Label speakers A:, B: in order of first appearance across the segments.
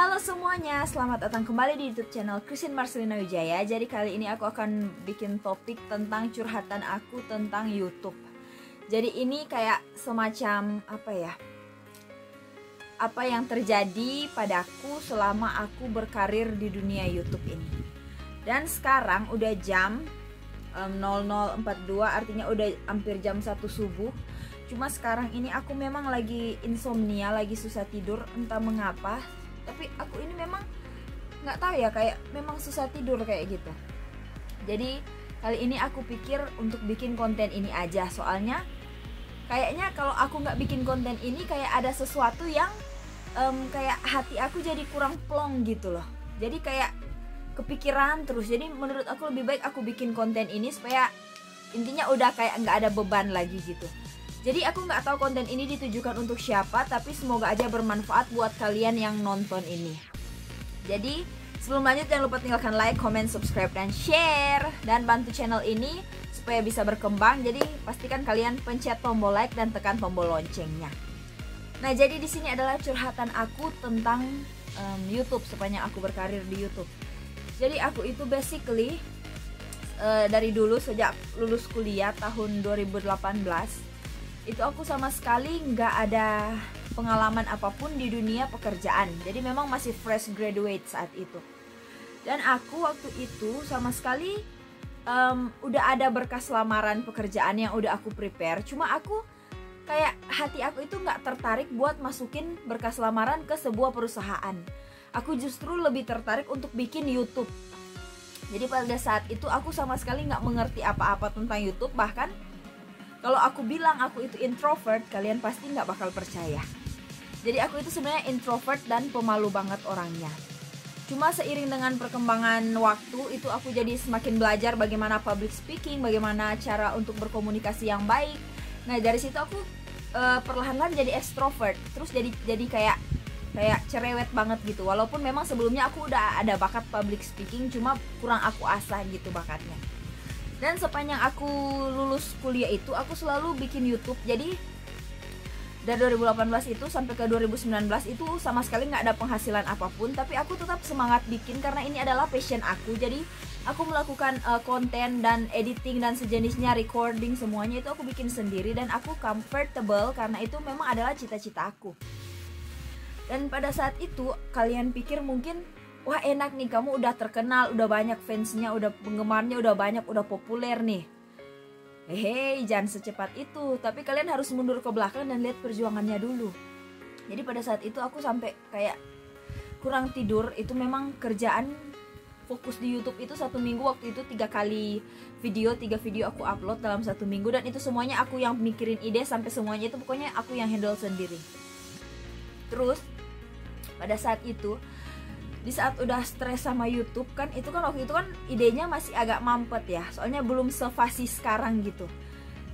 A: Halo semuanya, selamat datang kembali di YouTube channel Christine Marcelina Wijaya. Jadi kali ini aku akan bikin topik tentang curhatan aku tentang YouTube. Jadi ini kayak semacam apa yang terjadi padaku selama aku berkarir di dunia YouTube ini. Dan sekarang udah jam 00.42, artinya udah hampir jam 1 subuh. Cuma sekarang ini aku memang lagi insomnia, lagi susah tidur, entah mengapa. Tapi aku ini memang nggak tahu ya, kayak memang susah tidur kayak gitu. Jadi kali ini aku pikir untuk bikin konten ini aja. Soalnya kayaknya kalau aku nggak bikin konten ini kayak ada sesuatu yang kayak hati aku jadi kurang plong gitu loh. Jadi kayak kepikiran terus. Jadi menurut aku lebih baik aku bikin konten ini supaya intinya udah kayak nggak ada beban lagi gitu. Jadi aku nggak tahu konten ini ditujukan untuk siapa, tapi semoga aja bermanfaat buat kalian yang nonton ini. Jadi sebelum lanjut jangan lupa tinggalkan like, comment, subscribe, dan share, dan bantu channel ini supaya bisa berkembang. Jadi pastikan kalian pencet tombol like dan tekan tombol loncengnya. Nah, jadi di sini adalah curhatan aku tentang YouTube sepanjang aku berkarir di YouTube. Jadi aku itu basically dari dulu sejak lulus kuliah tahun 2018 itu aku sama sekali nggak ada pengalaman apapun di dunia pekerjaan. Jadi memang masih fresh graduate saat itu. Dan aku waktu itu sama sekali udah ada berkas lamaran pekerjaan yang udah aku prepare. Cuma aku kayak hati aku itu nggak tertarik buat masukin berkas lamaran ke sebuah perusahaan. Aku justru lebih tertarik untuk bikin YouTube. Jadi pada saat itu aku sama sekali nggak mengerti apa-apa tentang YouTube. Bahkan kalau aku bilang aku itu introvert, kalian pasti nggak bakal percaya. Jadi aku itu sebenarnya introvert dan pemalu banget orangnya. Cuma seiring dengan perkembangan waktu itu aku jadi semakin belajar bagaimana public speaking, bagaimana cara untuk berkomunikasi yang baik. Nah dari situ aku perlahan-lahan jadi extrovert, terus jadi kayak cerewet banget gitu. Walaupun memang sebelumnya aku udah ada bakat public speaking, cuma kurang aku asah gitu bakatnya. Dan sepanjang aku lulus kuliah itu aku selalu bikin YouTube. Jadi dari 2018 itu sampai ke 2019 itu sama sekali nggak ada penghasilan apapun, tapi aku tetap semangat bikin karena ini adalah passion aku. Jadi aku melakukan konten dan editing dan sejenisnya, recording, semuanya itu aku bikin sendiri dan aku comfortable karena itu memang adalah cita-cita aku. Dan pada saat itu kalian pikir mungkin wah enak nih, kamu udah terkenal, udah banyak fansnya, udah penggemarnya, udah banyak, udah populer nih. Hei, jangan secepat itu. Tapi kalian harus mundur ke belakang dan lihat perjuangannya dulu. Jadi pada saat itu aku sampai kayak kurang tidur. Itu memang kerjaan fokus di YouTube itu 1 minggu waktu itu 3 video aku upload dalam 1 minggu. Dan itu semuanya aku yang mikirin ide, sampai semuanya itu pokoknya aku yang handle sendiri. Terus pada saat itu, di saat udah stres sama YouTube kan, itu kan waktu itu kan idenya masih agak mampet ya, soalnya belum sefasih sekarang gitu.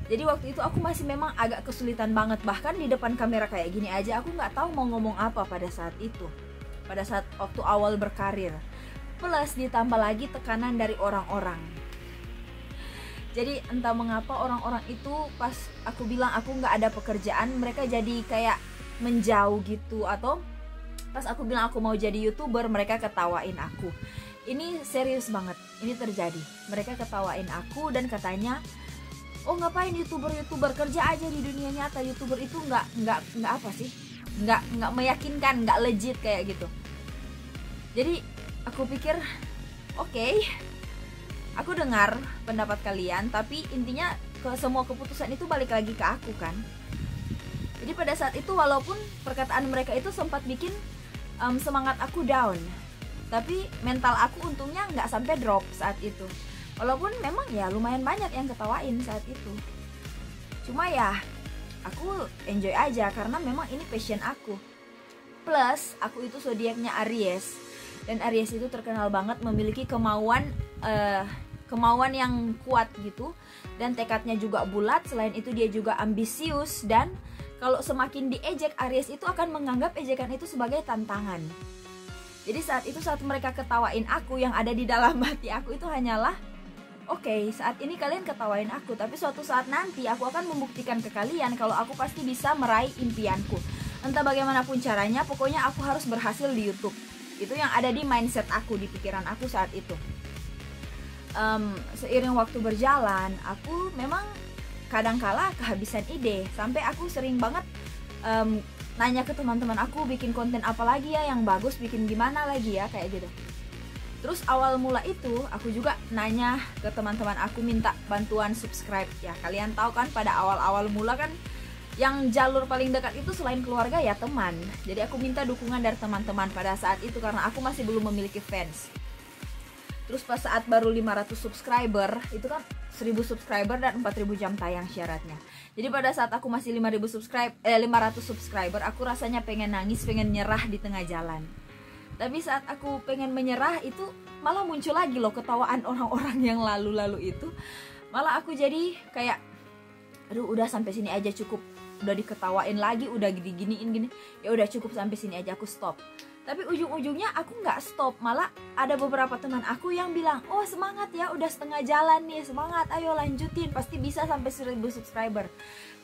A: Jadi waktu itu aku masih memang agak kesulitan banget, bahkan di depan kamera kayak gini aja aku nggak tahu mau ngomong apa pada saat itu, pada saat waktu awal berkarir. Plus ditambah lagi tekanan dari orang-orang. Jadi entah mengapa orang-orang itu pas aku bilang aku nggak ada pekerjaan, mereka jadi kayak menjauh gitu. Atau pas aku bilang aku mau jadi YouTuber, mereka ketawain aku. Ini serius banget, ini terjadi. Mereka ketawain aku dan katanya, oh ngapain YouTuber kerja aja di dunia nyata. YouTuber itu nggak apa sih, nggak meyakinkan, nggak legit kayak gitu. Jadi aku pikir oke, aku dengar pendapat kalian, tapi intinya semua keputusan itu balik lagi ke aku kan. Jadi pada saat itu walaupun perkataan mereka itu sempat bikin semangat aku down, tapi mental aku untungnya nggak sampai drop saat itu. Walaupun memang ya lumayan banyak yang ketawain saat itu. Cuma ya aku enjoy aja karena memang ini passion aku. Plus aku itu zodiaknya Aries, dan Aries itu terkenal banget memiliki kemauan yang kuat gitu, dan tekadnya juga bulat. Selain itu dia juga ambisius, dan kalau semakin diejek, Aries itu akan menganggap ejekan itu sebagai tantangan. Jadi saat mereka ketawain aku, yang ada di dalam hati aku itu hanyalah oke, saat ini kalian ketawain aku, tapi suatu saat nanti aku akan membuktikan ke kalian kalau aku pasti bisa meraih impianku. Entah bagaimanapun caranya, pokoknya aku harus berhasil di YouTube. Itu yang ada di mindset aku, di pikiran aku saat itu. Seiring waktu berjalan, aku memang kadangkala kehabisan ide, sampai aku sering banget nanya ke teman-teman aku, bikin konten apa lagi ya yang bagus, bikin gimana lagi ya, kayak gitu. Terus awal mula itu aku juga nanya ke teman-teman aku, minta bantuan subscribe. Ya kalian tahu kan, pada awal-awal mula kan yang jalur paling dekat itu selain keluarga ya teman. Jadi aku minta dukungan dari teman-teman pada saat itu karena aku masih belum memiliki fans. Terus pas saat baru 500 subscriber, itu kan 1000 subscriber dan 4000 jam tayang syaratnya. Jadi pada saat aku masih 500 subscriber, aku rasanya pengen nangis, pengen nyerah di tengah jalan. Tapi saat aku pengen menyerah, itu malah muncul lagi loh ketawaan orang-orang yang lalu-lalu itu. Malah aku jadi kayak, aduh udah sampai sini aja cukup. Udah diketawain lagi, udah diginiin gini. Ya udah cukup sampai sini aja, aku stop. Tapi ujung-ujungnya aku nggak stop, malah ada beberapa teman aku yang bilang, oh semangat ya, udah setengah jalan nih, semangat, ayo lanjutin, pasti bisa sampai 1000 subscriber.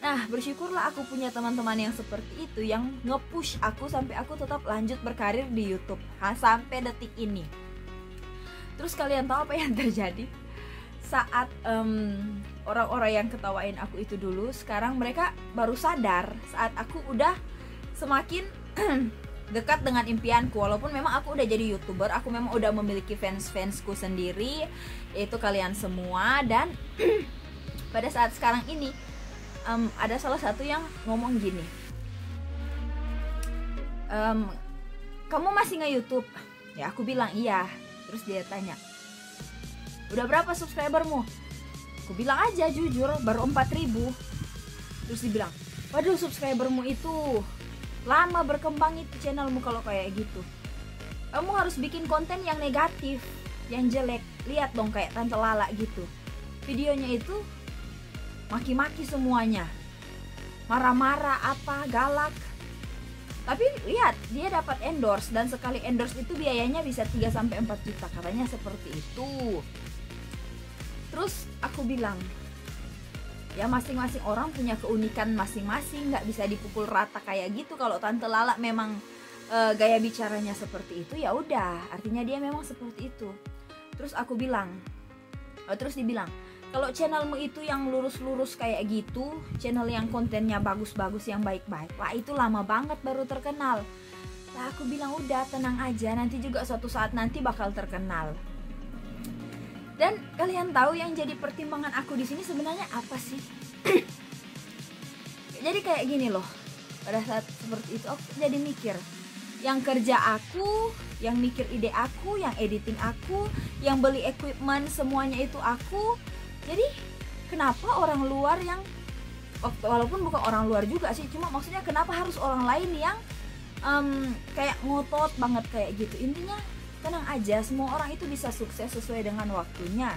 A: Nah bersyukurlah aku punya teman-teman yang seperti itu, yang nge-push aku sampai aku tetap lanjut berkarir di YouTube sampai detik ini. Terus kalian tahu apa yang terjadi? Saat orang-orang yang ketawain aku itu dulu, sekarang mereka baru sadar saat aku udah semakin dekat dengan impianku. Walaupun memang aku udah jadi YouTuber, aku memang udah memiliki fans-fansku sendiri, yaitu kalian semua. Dan pada saat sekarang ini ada salah satu yang ngomong gini, kamu masih nge-YouTube? Ya aku bilang iya. Terus dia tanya, udah berapa subscribermu? Aku bilang aja jujur, baru 4000. Terus dibilang, waduh subscribermu itu lama berkembang itu channelmu kalau kayak gitu. Kamu harus bikin konten yang negatif, yang jelek. Lihat dong kayak Tante Lala gitu. Videonya itu maki-maki semuanya, marah-marah apa, galak. Tapi lihat, dia dapat endorse, dan sekali endorse itu biayanya bisa 3-4 juta, katanya seperti itu. Terus aku bilang, ya masing-masing orang punya keunikan masing-masing, nggak bisa dipukul rata kayak gitu. Kalau Tante Lala memang gaya bicaranya seperti itu, ya udah, artinya dia memang seperti itu. Terus aku bilang, terus dibilang, kalau channelmu itu yang lurus-lurus kayak gitu, channel yang kontennya bagus-bagus, yang baik-baik, lah itu lama banget baru terkenal. Lah aku bilang udah tenang aja, nanti juga suatu saat nanti bakal terkenal. Dan kalian tahu yang jadi pertimbangan aku di sini sebenarnya apa sih? Jadi kayak gini loh. Pada saat seperti itu aku jadi mikir, yang kerja aku, yang mikir ide aku, yang editing aku, yang beli equipment semuanya itu aku. Jadi kenapa orang luar yang, walaupun bukan orang luar juga sih, cuma maksudnya kenapa harus orang lain yang kayak ngotot banget kayak gitu. Intinya tenang aja, semua orang itu bisa sukses sesuai dengan waktunya.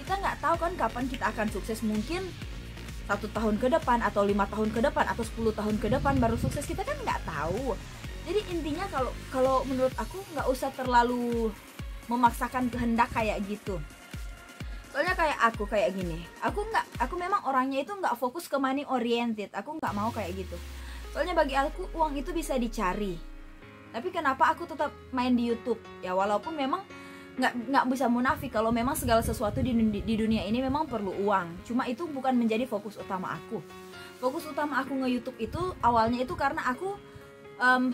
A: Kita nggak tahu kan kapan kita akan sukses, mungkin 1 tahun ke depan, atau 5 tahun ke depan, atau 10 tahun ke depan baru sukses, kita kan nggak tahu. Jadi intinya kalau menurut aku nggak usah terlalu memaksakan kehendak kayak gitu. Soalnya kayak aku kayak gini, aku memang orangnya itu nggak fokus ke money oriented, aku nggak mau kayak gitu. Soalnya bagi aku uang itu bisa dicari. Tapi kenapa aku tetap main di YouTube? Ya walaupun memang nggak bisa munafik kalau memang segala sesuatu di dunia ini memang perlu uang. Cuma itu bukan menjadi fokus utama aku. Fokus utama aku nge-YouTube itu awalnya itu karena aku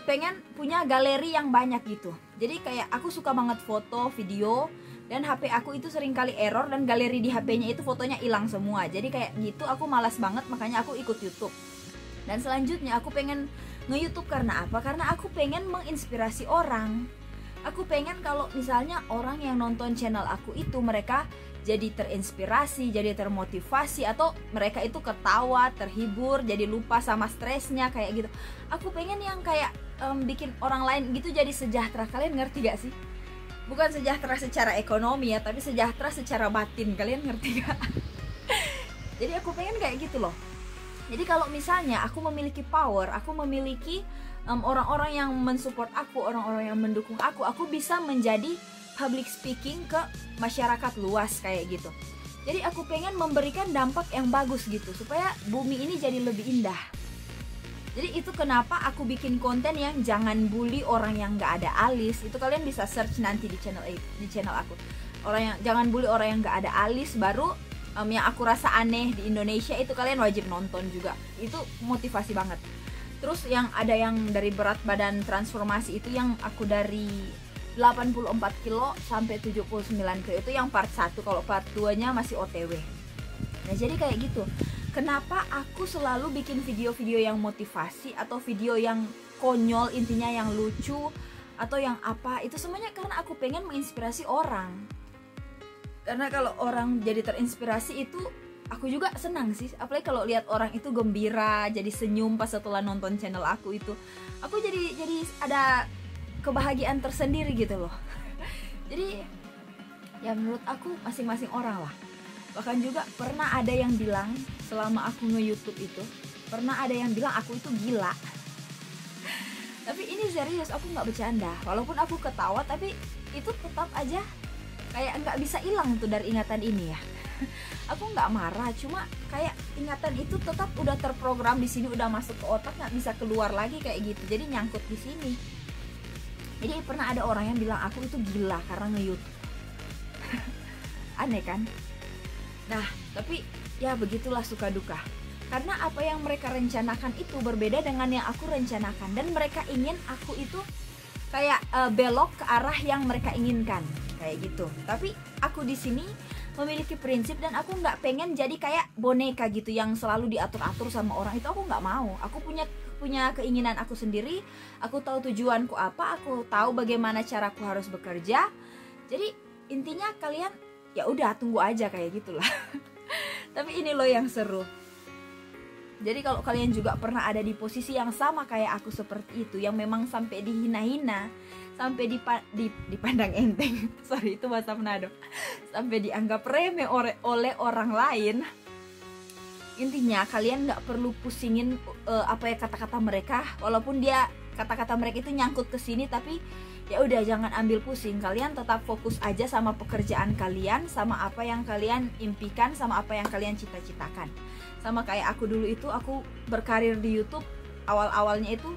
A: pengen punya galeri yang banyak gitu. Jadi kayak aku suka banget foto, video, dan HP aku itu sering kali error, dan galeri di HP-nya itu fotonya hilang semua. Jadi kayak gitu aku malas banget, makanya aku ikut YouTube. Dan selanjutnya aku pengen nge-YouTube karena apa? Karena aku pengen menginspirasi orang. Aku pengen kalau misalnya orang yang nonton channel aku itu mereka jadi terinspirasi, jadi termotivasi, atau mereka itu ketawa, terhibur, jadi lupa sama stresnya kayak gitu. Aku pengen yang kayak bikin orang lain gitu jadi sejahtera. Kalian ngerti gak sih? Bukan sejahtera secara ekonomi ya, tapi sejahtera secara batin. Kalian ngerti gak? Jadi aku pengen kayak gitu loh. Jadi kalau misalnya aku memiliki power, aku memiliki orang-orang yang mensupport aku, orang-orang yang mendukung aku bisa menjadi public speaking ke masyarakat luas kayak gitu. Jadi aku pengen memberikan dampak yang bagus gitu, supaya bumi ini jadi lebih indah. Jadi itu kenapa aku bikin konten yang jangan bully orang yang nggak ada alis. Itu kalian bisa search nanti di channel aku. Orang yang jangan bully orang yang nggak ada alis, baru yang aku rasa aneh di Indonesia, itu kalian wajib nonton juga. Itu motivasi banget. Terus yang ada yang dari berat badan transformasi itu, yang aku dari 84 kilo sampai 79 kilo, itu yang part 1. Kalau part 2 nya masih OTW. Nah jadi kayak gitu. Kenapa aku selalu bikin video-video yang motivasi atau video yang konyol, intinya yang lucu atau yang apa, itu semuanya karena aku pengen menginspirasi orang. Karena kalau orang jadi terinspirasi itu aku juga senang sih. Apalagi kalau lihat orang itu gembira, jadi senyum pas setelah nonton channel aku itu, aku jadi ada kebahagiaan tersendiri gitu loh. Jadi ya menurut aku masing-masing orang lah. Bahkan juga pernah ada yang bilang selama aku nge-YouTube itu, pernah ada yang bilang aku itu gila. Tapi ini serius, aku nggak bercanda. Walaupun aku ketawa, tapi itu tetap aja kayak nggak bisa hilang tuh dari ingatan ini ya. Aku nggak marah, cuma kayak ingatan itu tetap udah terprogram di sini, udah masuk ke otak, nggak bisa keluar lagi kayak gitu. Jadi nyangkut di sini. Jadi pernah ada orang yang bilang aku itu gila karena nge-YouTube. Aneh kan? Nah, tapi ya begitulah suka duka. Karena apa yang mereka rencanakan itu berbeda dengan yang aku rencanakan, dan mereka ingin aku itu kayak belok ke arah yang mereka inginkan, kayak gitu. Tapi aku di sini memiliki prinsip, dan aku nggak pengen jadi kayak boneka gitu yang selalu diatur-atur sama orang. Itu aku nggak mau. Aku punya keinginan aku sendiri. Aku tahu tujuanku apa. Aku tahu bagaimana caraku harus bekerja. Jadi intinya kalian ya udah tunggu aja kayak gitulah. Tapi ini loh yang seru. Jadi kalau kalian juga pernah ada di posisi yang sama kayak aku seperti itu, yang memang sampai dihina-hina, sampai dipandang enteng, sorry itu bahasa Manado, sampai dianggap remeh oleh orang lain, intinya kalian nggak perlu pusingin kata-kata mereka, walaupun dia kata-kata mereka itu nyangkut ke sini, tapi ya udah jangan ambil pusing. Kalian tetap fokus aja sama pekerjaan kalian, sama apa yang kalian impikan, sama apa yang kalian cita-citakan. Sama kayak aku dulu itu, aku berkarir di YouTube awal-awalnya itu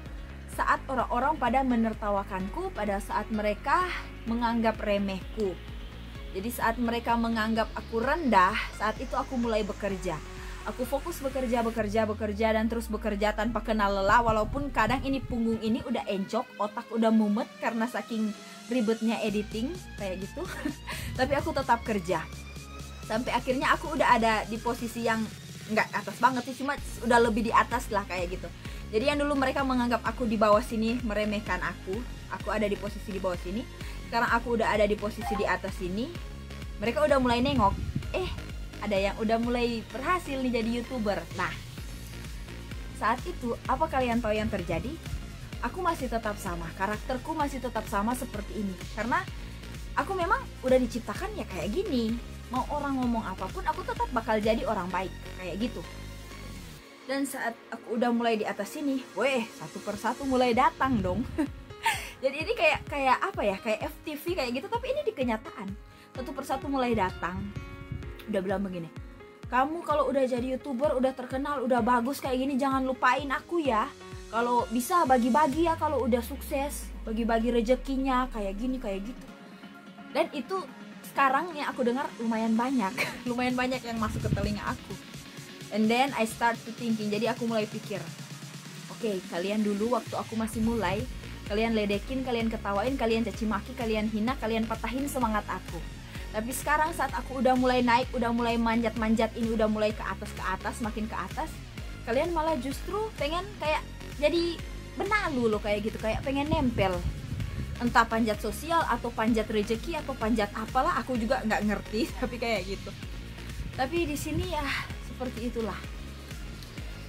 A: saat orang-orang pada menertawakanku, pada saat mereka menganggap remehku. Jadi saat mereka menganggap aku rendah, saat itu aku mulai bekerja. Aku fokus bekerja dan terus bekerja tanpa kenal lelah. Walaupun kadang ini punggung ini udah encok, otak udah mumet karena saking ribetnya editing kayak gitu. Tapi aku tetap kerja. Sampai akhirnya aku udah ada di posisi yang nggak atas banget sih, cuma udah lebih di atas lah kayak gitu. Jadi yang dulu mereka menganggap aku di bawah sini, meremehkan aku ada di posisi di bawah sini. Sekarang aku udah ada di posisi di atas sini. Mereka udah mulai nengok, ada yang udah mulai berhasil nih jadi YouTuber. Nah, saat itu apa kalian tahu yang terjadi? Aku masih tetap sama, karakterku masih tetap sama seperti ini. Karena aku memang udah diciptakan ya kayak gini. Mau orang ngomong apapun, aku tetap bakal jadi orang baik, kayak gitu. Dan saat aku udah mulai di atas sini, satu persatu mulai datang dong. Jadi ini kayak apa ya, kayak FTV kayak gitu, tapi ini di kenyataan. Satu persatu mulai datang, udah bilang begini, kamu kalau udah jadi YouTuber, udah terkenal, udah bagus kayak gini, jangan lupain aku ya. Kalau bisa bagi-bagi ya, kalau udah sukses, bagi-bagi rezekinya, kayak gini, kayak gitu. Dan itu sekarang yang aku dengar lumayan banyak yang masuk ke telinga aku. And then I start to thinking, jadi aku mulai pikir, oke, kalian dulu waktu aku masih mulai, kalian ledekin, kalian ketawain, kalian caci maki, kalian hina, kalian patahin semangat aku. Tapi sekarang saat aku udah mulai naik, udah mulai manjat-manjat ini, udah mulai ke atas, makin ke atas, kalian malah justru pengen kayak jadi benalu loh kayak gitu, kayak pengen nempel. Entah panjat sosial atau panjat rezeki atau panjat apalah, aku juga nggak ngerti, tapi kayak gitu. Tapi di sini ya seperti itulah.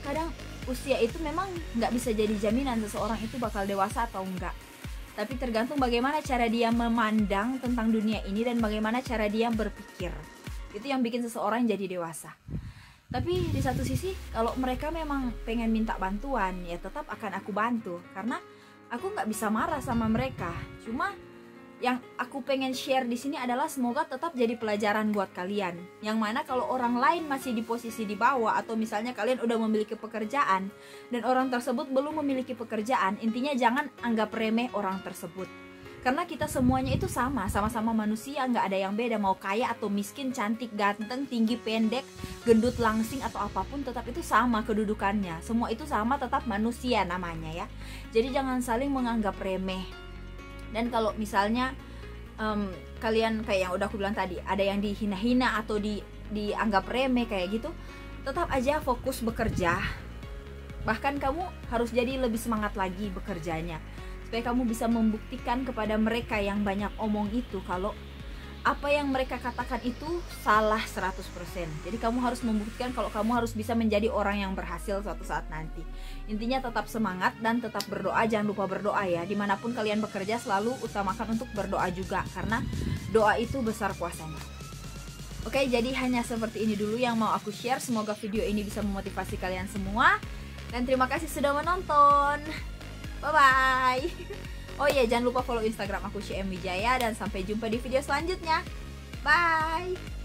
A: Kadang usia itu memang nggak bisa jadi jaminan seseorang itu bakal dewasa atau enggak. Tapi tergantung bagaimana cara dia memandang tentang dunia ini dan bagaimana cara dia berpikir. Itu yang bikin seseorang jadi dewasa. Tapi di satu sisi, kalau mereka memang pengen minta bantuan, ya tetap akan aku bantu. Karena aku nggak bisa marah sama mereka. Cuma yang aku pengen share di sini adalah semoga tetap jadi pelajaran buat kalian. Yang mana kalau orang lain masih di posisi di bawah, atau misalnya kalian udah memiliki pekerjaan dan orang tersebut belum memiliki pekerjaan, intinya jangan anggap remeh orang tersebut. Karena kita semuanya itu sama-sama manusia, nggak ada yang beda. Mau kaya atau miskin, cantik, ganteng, tinggi, pendek, gendut, langsing, atau apapun, tetap itu sama kedudukannya. Semua itu sama, tetap manusia namanya ya. Jadi jangan saling menganggap remeh. Dan kalau misalnya kalian kayak yang udah aku bilang tadi, ada yang dihina-hina atau dianggap remeh kayak gitu, tetap aja fokus bekerja. Bahkan kamu harus jadi lebih semangat lagi bekerjanya, supaya kamu bisa membuktikan kepada mereka yang banyak omong itu kalau apa yang mereka katakan itu salah 100%. Jadi kamu harus membuktikan kalau kamu harus bisa menjadi orang yang berhasil suatu saat nanti. Intinya tetap semangat dan tetap berdoa. Jangan lupa berdoa ya. Dimanapun kalian bekerja selalu utamakan untuk berdoa juga, karena doa itu besar kuasanya. Oke, jadi hanya seperti ini dulu yang mau aku share. Semoga video ini bisa memotivasi kalian semua. Dan terima kasih sudah menonton. Bye-bye. Oh iya, jangan lupa follow Instagram aku, CM Wijaya, dan sampai jumpa di video selanjutnya. Bye.